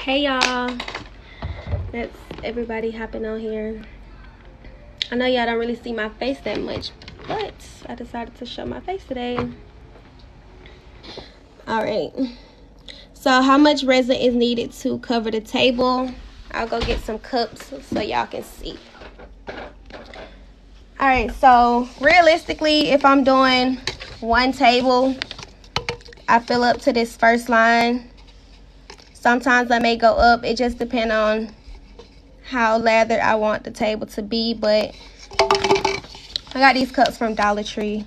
Hey y'all, that's everybody hopping on here. I know y'all don't really see my face that much, but I decided to show my face today. Alright, so how much resin is needed to cover the table? I'll go get some cups so y'all can see. Alright, so realistically, if I'm doing one table, I fill up to this first line. Sometimes I may go up. It just depends on how lathered I want the table to be. But I got these cups from Dollar Tree.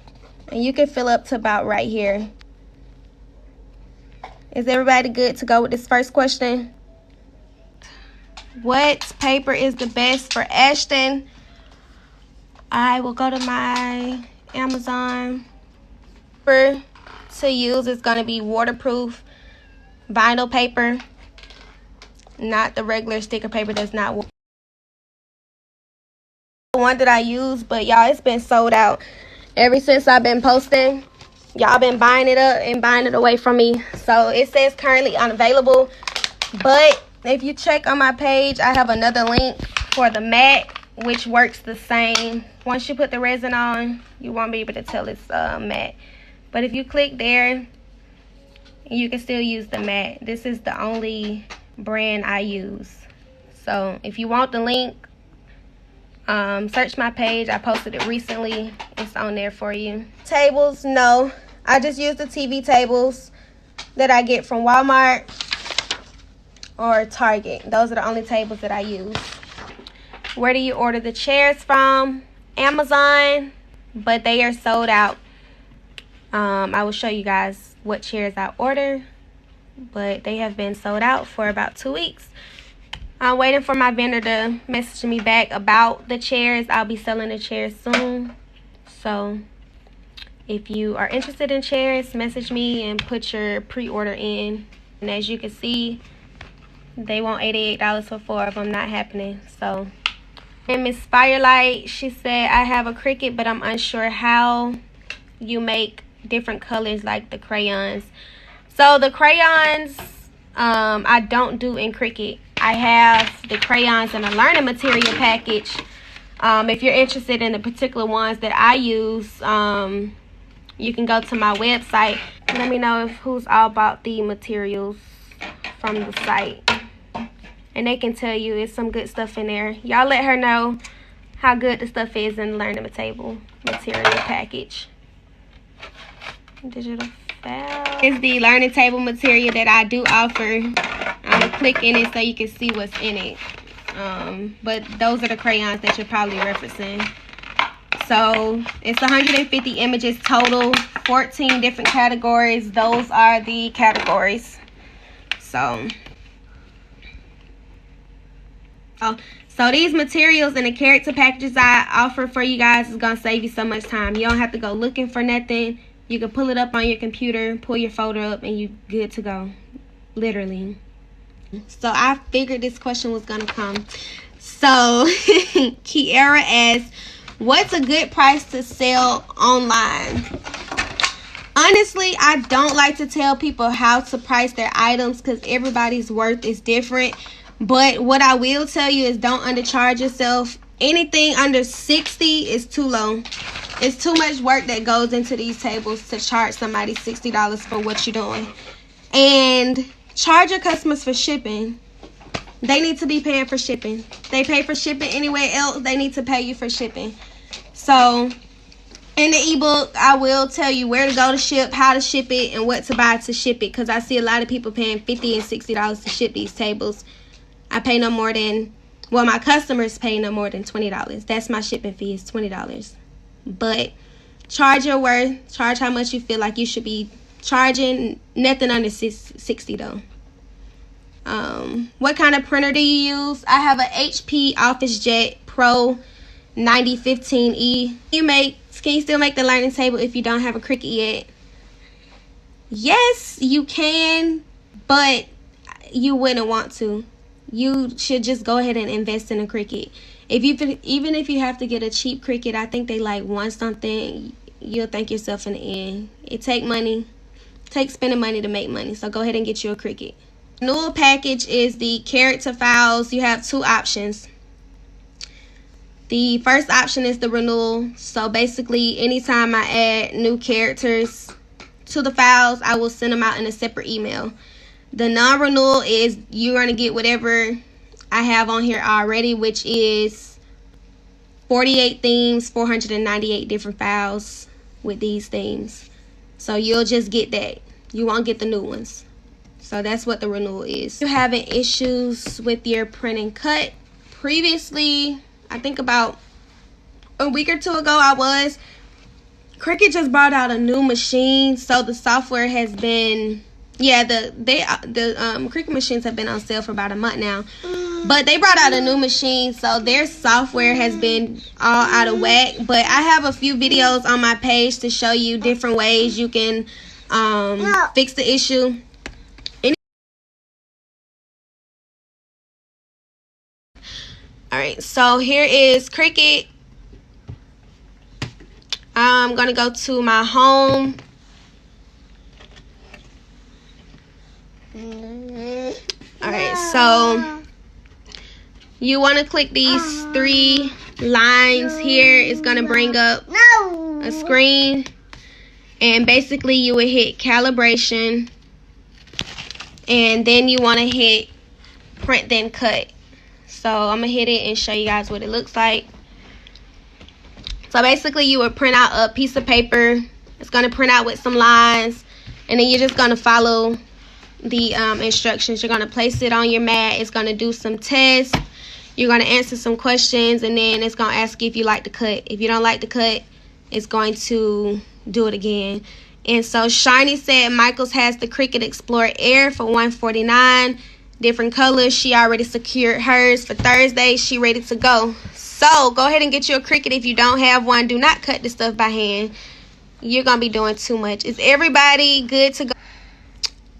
And you can fill up to about right here. Is everybody good to go with this first question? What paper is the best for Ashton? I will go to my Amazon. Paper to use is going to be waterproof vinyl paper, not the regular sticker paper that's not the one that I use. But y'all, it's been sold out ever since I've been posting. Y'all been buying it up and buying it away from me, so it says currently unavailable. But if you check on my page, I have another link for the matte, which works the same. Once you put the resin on, you won't be able to tell it's matte, but if you click there, you can still use the matte. This is the only brand I use. So if you want the link, search my page. I posted it recently. It's on there for you. Tables, no. I just use the TV tables that I get from Walmart or Target. Those are the only tables that I use. Where do you order the chairs from? Amazon, but they are sold out. I will show you guys what chairs I order, but they have been sold out for about 2 weeks. I'm waiting for my vendor to message me back about the chairs. I'll be selling the chairs soon, so if you are interested in chairs, message me and put your pre-order in. And as you can see, they want $88 for 4 of them. Not happening. So, and Miss Firelight, she said, I have a CRICUT, but I'm unsure how you make different colors like the crayons. So the crayons I don't do in CRICUT. I have the crayons in a learning material package. If you're interested in the particular ones that I use, you can go to my website. Let me know who's all bought the materials from the site, and they can tell you it's some good stuff in there. Y'all let her know how good the stuff is in the learning material package. Digital file is the learning table material that I do offer. I'm gonna click in it so you can see what's in it. But those are the crayons that you're probably referencing. So it's 150 images total, 14 different categories. Those are the categories. So these materials and the character packages I offer for you guys is gonna save you so much time. You don't have to go looking for nothing. You can pull it up on your computer, pull your folder up, and you're good to go. Literally. So I figured this question was going to come. So Kiara asks, what's a good price to sell online? Honestly, I don't like to tell people how to price their items because everybody's worth is different. But what I will tell you is don't undercharge yourself. Anything under 60 is too low. It's too much work that goes into these tables to charge somebody $60 for what you're doing. And charge your customers for shipping. They need to be paying for shipping. They pay for shipping anywhere else. They need to pay you for shipping. So in the ebook, I will tell you where to go to ship, how to ship it, and what to buy to ship it. Because I see a lot of people paying $50 and $60 to ship these tables. I pay no more than, well, my customers pay no more than $20. That's my shipping fee, is $20. But charge your worth. Charge how much you feel like you should be charging. Nothing under 60 though. What kind of printer do you use? I have an HP OfficeJet Pro 9015E. Can you still make the learning table if you don't have a CRICUT yet? Yes, you can, but you wouldn't want to. You should just go ahead and invest in a CRICUT. Even if you have to get a cheap CRICUT, I think they like want something. You'll thank yourself in the end. It takes spending money to make money. So go ahead and get you a CRICUT. Renewal package is the character files. You have two options. The first option is the renewal. So basically, anytime I add new characters to the files, I will send them out in a separate email. The non-renewal is you're going to get whatever I have on here already, which is 48 themes, 498 different files with these themes. So you'll just get that. You won't get the new ones. So that's what the renewal is. You're having issues with your print and cut. Previously, I think about a week or two ago, CRICUT just brought out a new machine. So the software has been, the CRICUT machines have been on sale for about a month now. But they brought out a new machine, so their software has been all out of whack. But I have a few videos on my page to show you different ways you can fix the issue. Alright, so here is CRICUT. I'm going to go to my home. Alright, so you want to click these three lines here. It's going to bring up a screen. And basically you would hit calibration. And then you want to hit print then cut. So I'm going to hit it and show you guys what it looks like. So basically you would print out a piece of paper. It's going to print out with some lines. And then you're just going to follow the instructions. You're going to place it on your mat. It's going to do some tests. You're going to answer some questions. And then it's going to ask you if you like the cut. If you don't like the cut, it's going to do it again. And so Shiny said Michaels has the CRICUT Explorer Air for $149. Different colors. She already secured hers for Thursday. She ready to go. So go ahead and get you a CRICUT if you don't have one. Do not cut this stuff by hand. You're gonna be doing too much. Is everybody good to go?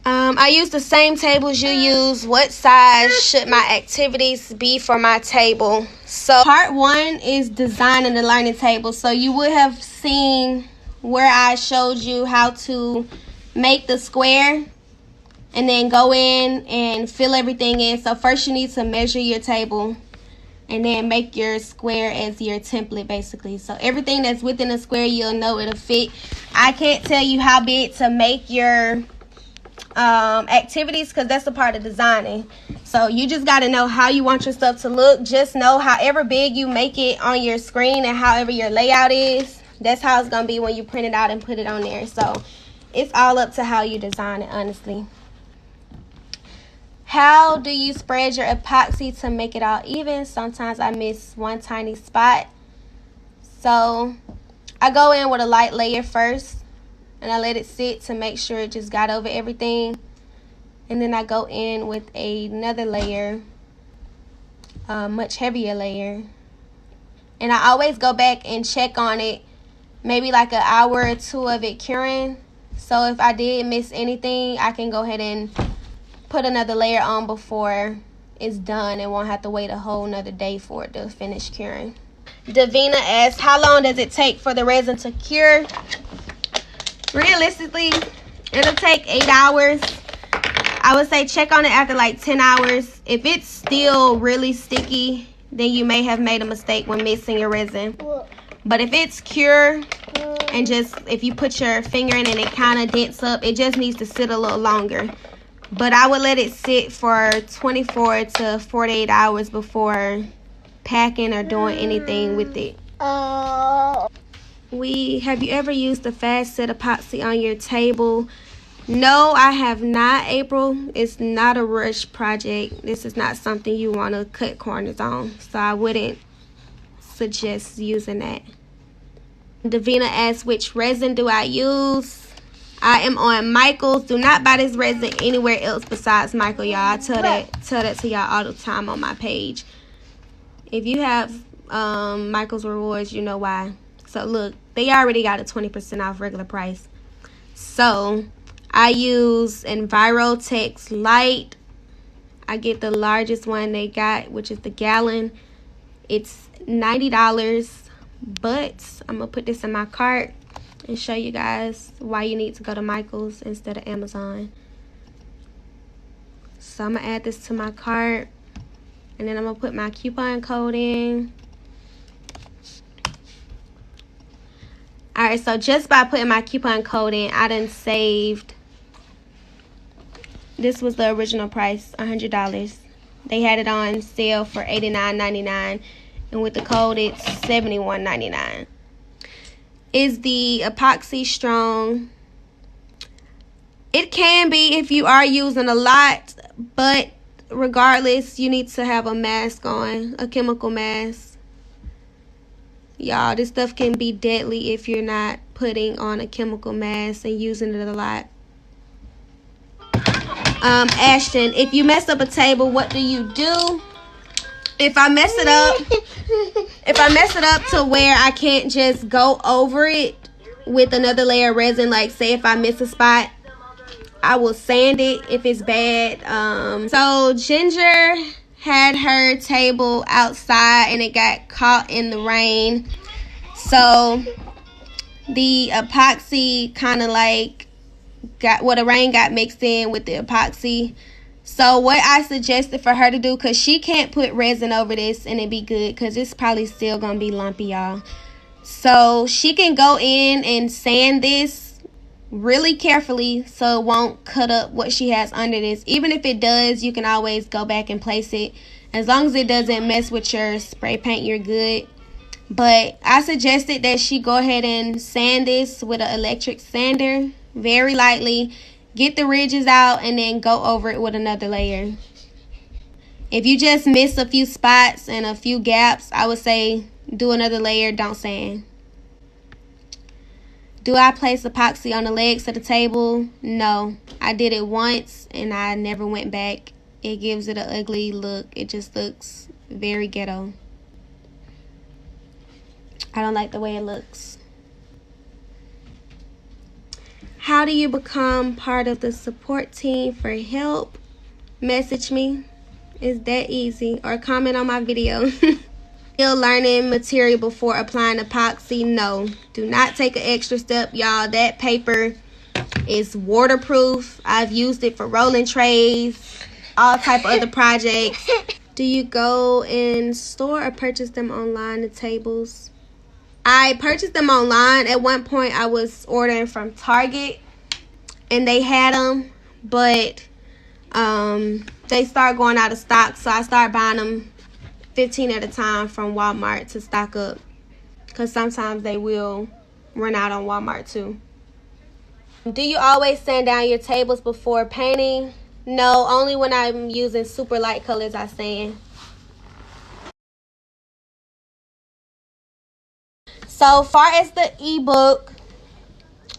I use the same tables you use. What size should my activities be for my table? So part one is designing the learning table. So you would have seen where I showed you how to make the square and then go in and fill everything in. So first you need to measure your table and then make your square as your template basically. So everything that's within a square, you'll know it'll fit. I can't tell you how big to make your activities because that's a part of designing. So you just got to know how you want your stuff to look. Just know however big you make it on your screen and however your layout is, that's how it's going to be when you print it out and put it on there. So it's all up to how you design it, honestly. How do you spread your epoxy to make it all even? Sometimes I miss one tiny spot. So I go in with a light layer first and I let it sit to make sure it just got over everything. And then I go in with another layer, much heavier layer. And I always go back and check on it, maybe like an hour or two of it curing. So if I did miss anything, I can go ahead and put another layer on before it's done and won't have to wait a whole nother day for it to finish curing. Davina asks, how long does it take for the resin to cure? Realistically, it'll take 8 hours. I would say check on it after like 10 hours. If it's still really sticky, then you may have made a mistake when mixing your resin. But if it's cure and just if you put your finger in and it kind of dents up, it just needs to sit a little longer. But I would let it sit for 24 to 48 hours before packing or doing anything with it. Have you ever used a fast set epoxy on your table? No, I have not, April. It's not a rush project. This is not something you want to cut corners on. So I wouldn't suggest using that. Davina asks, which resin do I use? I am on Michaels. Do not buy this resin anywhere else besides Michael, y'all. I tell that to y'all all the time on my page. If you have Michaels rewards, you know why. So look, they already got a 20% off regular price. So I use Envirotex Light. I get the largest one they got, which is the gallon. It's $90, but I'm gonna put this in my cart and show you guys why you need to go to Michaels instead of Amazon. So I'm gonna add this to my cart, and then I'm gonna put my coupon code in. Alright, so just by putting my coupon code in, I done saved. This was the original price, $100. They had it on sale for $89.99, and with the code it's $71.99. Is the epoxy strong? It can be if you are using a lot, but regardless, you need to have a mask on, a chemical mask. Y'all, this stuff can be deadly if you're not putting on a chemical mask and using it a lot. Ashton, if you mess up a table, what do you do? If I mess it up to where I can't just go over it with another layer of resin, like say if I miss a spot, I will sand it if it's bad. So Ginger had her table outside and it got caught in the rain, so the epoxy kind of like the rain got mixed in with the epoxy. So what I suggested for her to do, because she can't put resin over this and it be good, because it's probably still gonna be lumpy, y'all. So she can go in and sand this really carefully so it won't cut up what she has under this. Even if it does, you can always go back and place it. As long as it doesn't mess with your spray paint, you're good. But I suggested that she go ahead and sand this with an electric sander very lightly, get the ridges out, and then go over it with another layer. If you just miss a few spots and a few gaps, I would say do another layer, don't sand. Do I place epoxy on the legs of the table? No. I did it once and I never went back. It gives it an ugly look. It just looks very ghetto. I don't like the way it looks. How do you become part of the support team for help? Message me. It's that easy. Or comment on my video. Still learning material before applying epoxy? No. Do not take an extra step, y'all. That paper is waterproof. I've used it for rolling trays, all type of other projects. Do you go in store or purchase them online, the tables? I purchased them online. At one point I was ordering from Target and they had them, but they started going out of stock, so I started buying them 15 at a time from Walmart to stock up, because sometimes they will run out on Walmart too. Do you always sand down your tables before painting? No, only when I'm using super light colors I sand. So far as the ebook,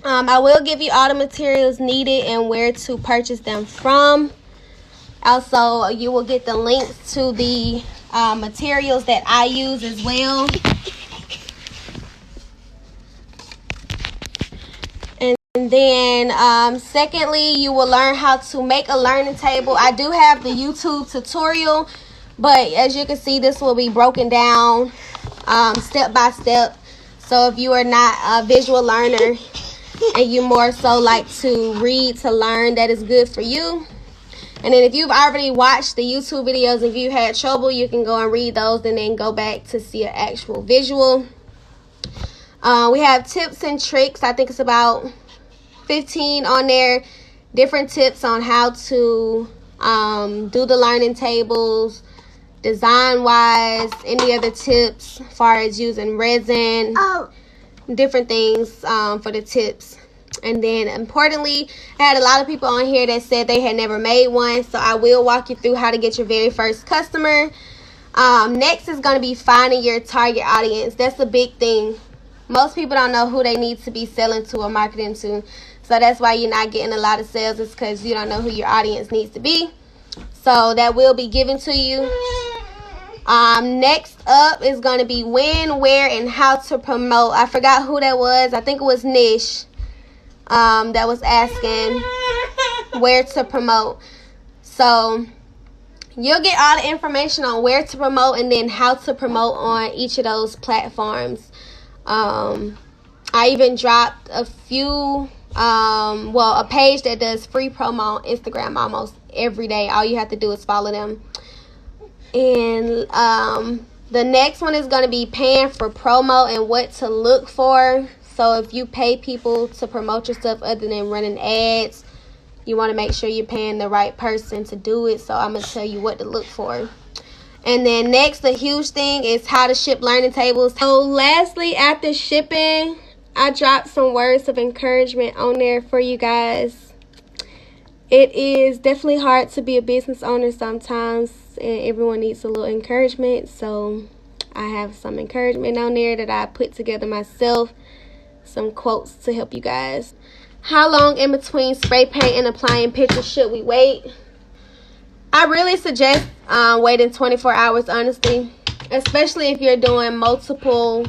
I will give you all the materials needed and where to purchase them from. Also, you will get the links to the materials that I use as well. And then secondly, you will learn how to make a learning table. I do have the YouTube tutorial, but as you can see, this will be broken down step by step. So if you are not a visual learner and you more so like to read to learn, that is good for you. And then if you've already watched the YouTube videos, if you had trouble, you can go and read those and then go back to see an actual visual. We have tips and tricks. I think it's about 15 on there. Different tips on how to do the learning tables, design wise, any other tips as far as using resin, different things for the tips. And then importantly, I had a lot of people on here that said they had never made one, so I will walk you through how to get your very first customer. Next is going to be finding your target audience. That's a big thing. Most people don't know who they need to be selling to or marketing to, so that's why you're not getting a lot of sales, is because you don't know who your audience needs to be. So that will be given to you. Next up is going to be when, where, and how to promote. I forgot who that was. I think it was Nish that was asking where to promote. So you'll get all the information on where to promote and then how to promote on each of those platforms. I even dropped a few, a page that does free promo on Instagram almost every day. All you have to do is follow them. And the next one is going to be paying for promo and what to look for. So if you pay people to promote your stuff other than running ads, you want to make sure you're paying the right person to do it. So I'm going to tell you what to look for. And then next, the huge thing is how to ship learning tables. So lastly, after shipping, I dropped some words of encouragement on there for you guys. It is definitely hard to be a business owner sometimes, and everyone needs a little encouragement. So I have some encouragement on there that I put together myself. Some quotes to help you guys. How long in between spray paint and applying pictures should we wait? I really suggest waiting 24 hours, honestly. Especially if you're doing multiple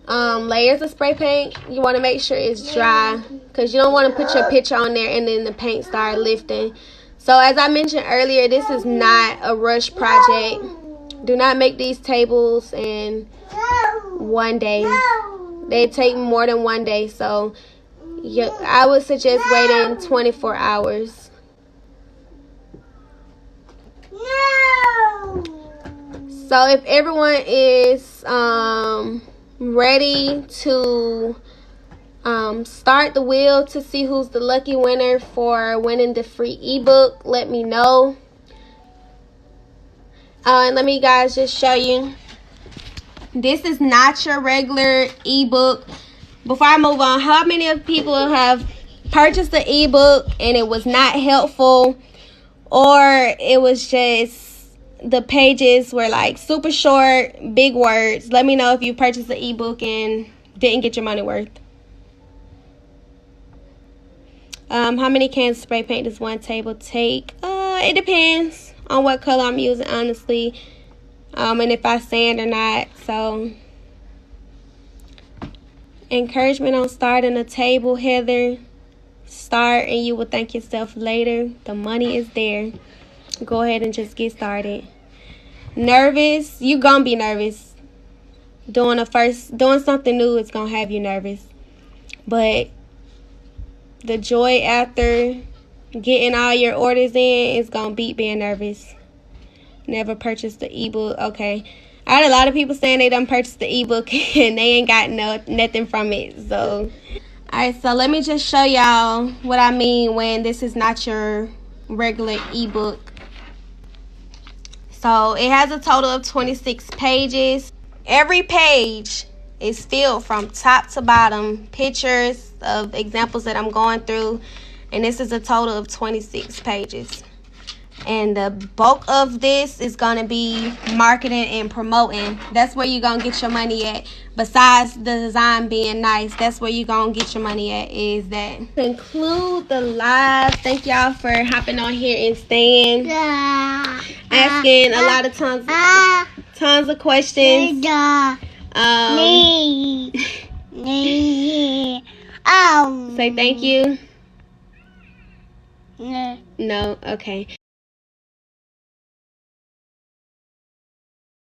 layers of spray paint. You want to make sure it's dry, because you don't want to put your picture on there and then the paint start lifting. So as I mentioned earlier, this is not a rush project. Do not make these tables in one day. They take more than one day. So I would suggest waiting 24 hours. So if everyone is ready to start the wheel to see who's the lucky winner for winning the free ebook, let me know. And let me guys just show you. This is not your regular ebook. Before I move on, how many of people have purchased the ebook and it was not helpful, or it was just the pages were like super short, big words? Let me know if you purchased the ebook and didn't get your money worth. How many cans of spray paint does one table take? It depends on what color I'm using, honestly, and if I sand or not. So encouragement on starting a table, Heather. Start and you will thank yourself later. The money is there. Go ahead and just get started. Nervous? You gonna be nervous. Doing something new is gonna have you nervous. But the joy after getting all your orders in is gonna beat being nervous. Never purchased the ebook. Okay. I had a lot of people saying they done purchased the ebook and they ain't got nothing from it. So alright, so let me just show y'all what I mean when this is not your regular ebook. So it has a total of 26 pages. Every page is filled from top to bottom, pictures of examples that I'm going through, and this is a total of 26 pages. And the bulk of this is going to be marketing and promoting. That's where you're going to get your money at. Besides the design being nice, that's where you're going to get your money at, is that. Conclude the live. Thank y'all for hopping on here and staying. Asking a lot of tons of questions. Say thank you. No, okay.